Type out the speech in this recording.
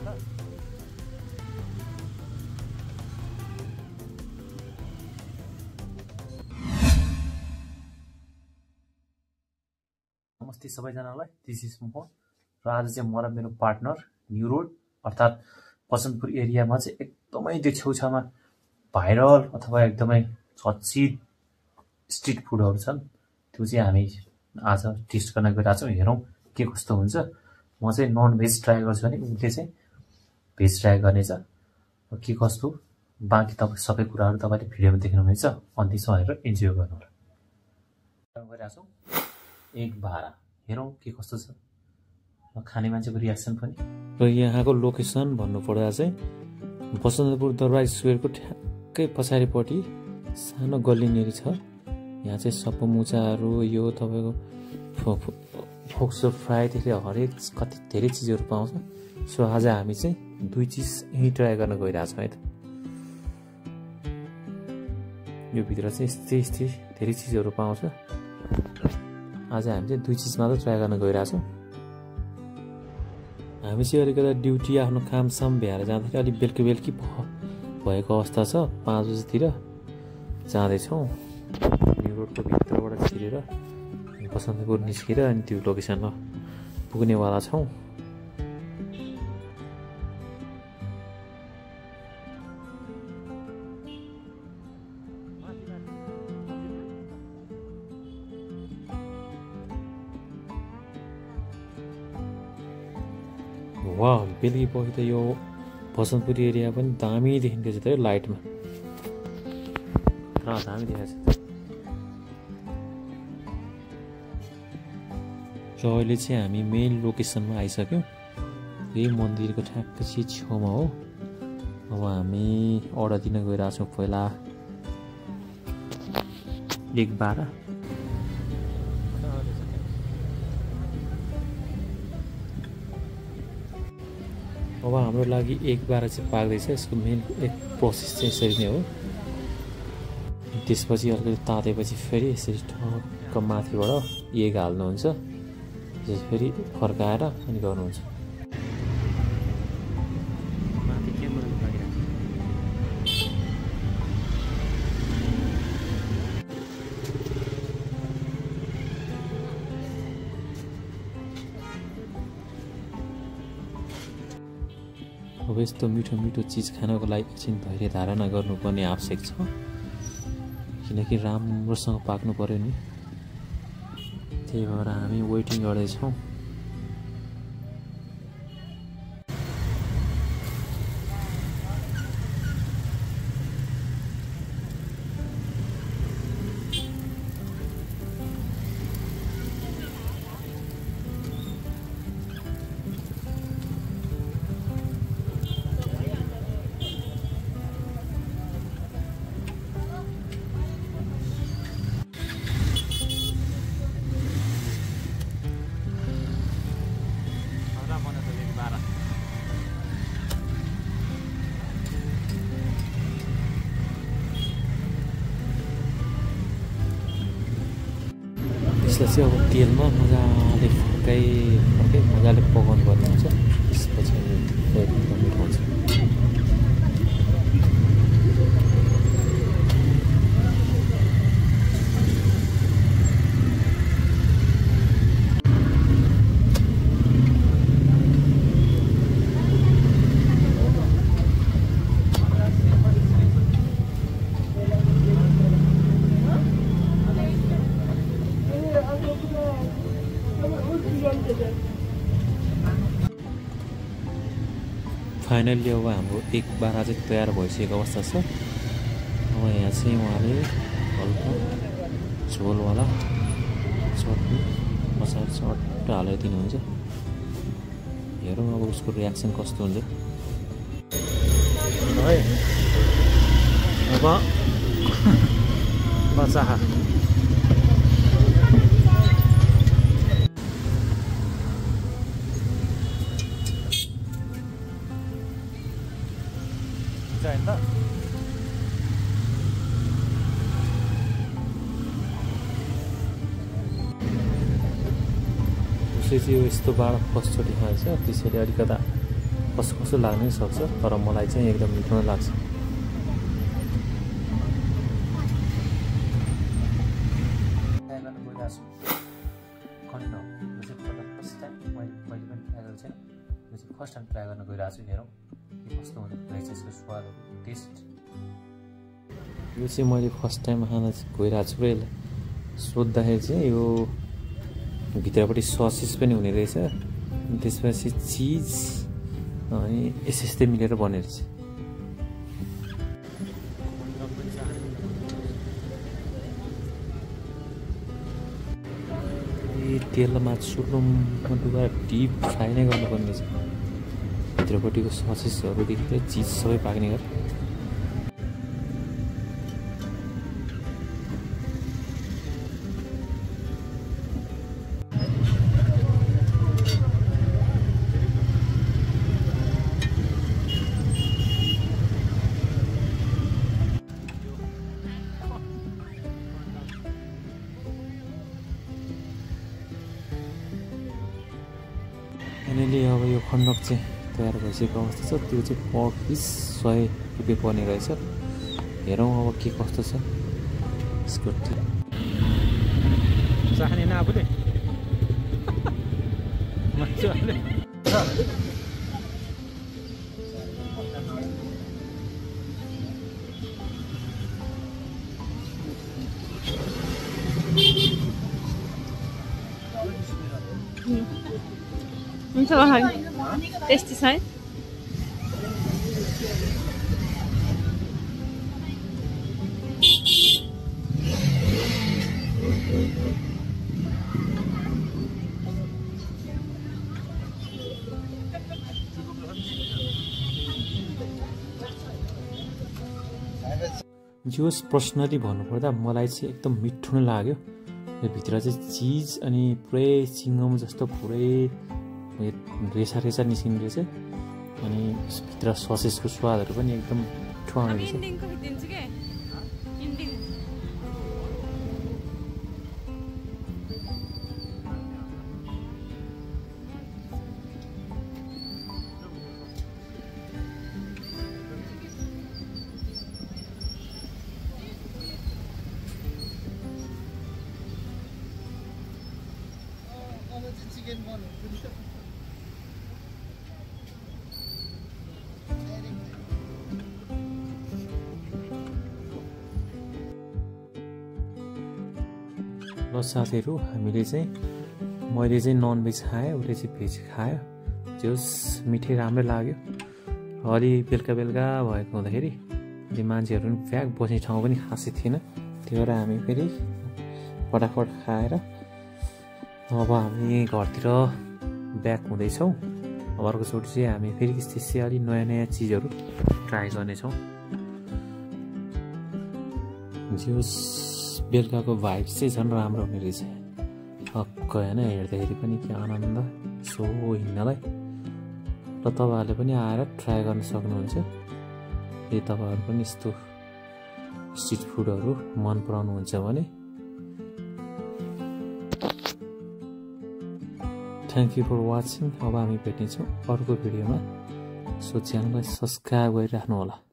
नमस्ते सबैजनालाई, this is Mohan र आज चाहिँ म र मेरो पार्टनर न्यू रोड अर्थात् बसन्तपुर एरियामा चाहिँ एकदमै त्यो छेउछाउमा भाइरल अथवा एकदमै चर्चित स्ट्रिट फुडहरू छन् त्यो चाहिँ हामी आज टेस्ट गर्न गइरहेको छौँ। हेरौँ के कस्तो हुन्छ। म चाहिँ नन भेज ट्राई गर्छु भने उसले चाहिँ भेज ट्राई गर्नेछ। के कस्तो बाँकी तपाईँ सबै कुराहरू तपाईँले भिडियोमा देख्नुहुनेछ। अन्तिमसम्म हेरेर इन्जोय गर्नुहोला। गरिरहेको छौँ एक बारा, हेरौँ के कस्तो छ र खाने मान्छेको रियाक्सन पनि। र यहाँको लोकेसन भन्नुपर्दा चाहिँ बसन्तपुर दरबार स्क्वेयरको ठ्याक्कै पछाडिपट्टि सानो गल्लीनेरी छ। यहाँ चाहिँ सप्पमुचाहरू यो तपाईँको फोक्सो फ्राईदेखि हरेक कति धेरै चिजहरू पाउँछ। सो आज हामी चाहिँ दुई चिज यहीँ ट्राई गर्न गइरहेछौँ है त। यो भित्र चाहिँ यस्तै धेरै चिजहरू पाउँछ। आज हामी चाहिँ दुई चिज मात्र ट्राई गर्न गइरहेछौँ। हामी चाहिँ अलिकति ड्युटी आफ्नो कामसाम भ्याएर जाँदाखेरि अलिक बेलुकी भएको अवस्था छ। 5 बजीतिर जाँदैछौँ। न्यू रोडको भित्रबाट छिरेर बसन्तपुर निस्केर अनि त्यो लोकेसनमा पुग्नेवाला छौँ। वाह, बेलुकी पछि त यो बसन्तपुर एरिया पनि दामी देखिन्छ त यो लाइटमा। दामी देखाएको छ। र अहिले चाहिँ हामी मेन लोकेसनमा आइसक्यौँ। यही मन्दिरको ठ्याक्कै छेउमा हो। अब हामी अर्डर दिन गइरहेछौँ। पहिला 1 बारा, अब हाम्रो लागि 1 बारा चाहिँ पाक्दैछ। यसको मेन एक प्रोसेस चाहिँ यसरी नै हो। त्यसपछि अलिकति तातेपछि फेरि यसरी ठक्क माथिबाट एग हाल्नुहुन्छ। त्यसपछि फेरि फर्काएर अनि गर्नुहुन्छ। अब यस्तो मिठो मिठो चिज खानको लागि एकछिन धैर्य धारणा गर्नुपर्ने आवश्यक छ। किनकि राम्रोसँग पाक्नु पर्यो नि। त्यही भएर हामी वेटिङ गर्दैछौँ। त्यसलाई चाहिँ अब तेलमा मजाले फर्काइ मजाले पकाउनु पर्ने हुन्छ। त्यसपछि एकदम मिठो हुन्छ। फाइनल्ली अब हाम्रो 1 बारा चाहिँ तयार भइसकेको अवस्था छ। अब यहाँ चाहिँ उहाँले हल्का झोलवाला चटनी मसाला चट्ट हालेर दिनुहुन्छ। हेरौँ अब उसको रियाक्सन कस्तो हुन्छ। है अब बच्चा उसले चाहिँ यस्तो बारा फर्स्टचोटि खान्छ। त्यसैले अलिकता कस्तो कस्तो लाग्नै सक्छ, तर मलाई चाहिँ एकदम मिठो नै लाग्छ। फर्स्ट टाइम ट्राई गर्न गइरहेको छु। हेरौँ के कस्तो रहेछ यसको स्वादहरू, टेस्ट। यो चाहिँ मैले फर्स्ट टाइम खान गइरहेको छु। यसलाई सोद्धाखेरि चाहिँ यो भित्रपट्टि ससेस पनि हुने रहेछ, त्यसपछि चिज अनि यस्तै मिलेर बने रहेछ। तेलमा चुर्लुममा डुबाएर डिप फ्राई नै गर्नुपर्ने रहेछ। भित्रपट्टिको ससेसहरूदेखि लिएर चिज सबै पाक्ने गरी। फाइनली अब यो खण्डक चाहिँ तयार भइसकेको अवस्था छ। त्यो चाहिँ पर पिस 100 रुपियाँ पर्ने रहेछ। हेरौँ अब के कस्तो छ यसको। चाख्ने न आफूले मजाले हुन्छ भाइ, टेस्टी छ है। जोस पर्सनली भन्नुपर्दा मलाई चाहिँ एकदम मिठो नै लाग्यो। यो भित्र चाहिँ चिज अनि पुरै चिङ्गम जस्तो पुरै रेसा रेसा निस्किने रहेछ। अनि भित्र ससेसको स्वादहरू पनि एकदम मिठो आउने रहेछ। ल साथीहरू, मैले चाहिँ मैले चाहिँ नन भेज खाएँ, उसले चाहिँ भेज खायो। जोस् मिठै राम्रै लाग्यो। अलि बेलुका बेलुका भएको हुँदाखेरि अलि मान्छेहरू पनि फ्याक बस्ने ठाउँ पनि खासै थिएन। त्यही भएर हामी फेरि फटाफट खाएर अब हामी घरतिर ब्याक हुँदैछौँ। अब अर्कोचोटि चाहिँ हामी फेरि त्यस्तै अलि नयाँ नयाँ चिजहरू ट्राई गर्नेछौँ। जोस् बेलुकाको भाइब्स चाहिँ झन् राम्रो हुने रहेछ। हक्क होइन, हेर्दाखेरि पनि के आनन्द सो हिँड्नलाई। र तपाईँहरूले पनि आएर ट्राई गर्न सक्नुहुन्छ। यदि तपाईँहरू पनि यस्तो स्ट्रिट फुडहरू मन पराउनुहुन्छ भने। Thank you for watching. अब हामी भेट्नेछौँ अर्को भिडियोमा। सो च्यानललाई सब्सक्राइब गरिराख्नु होला।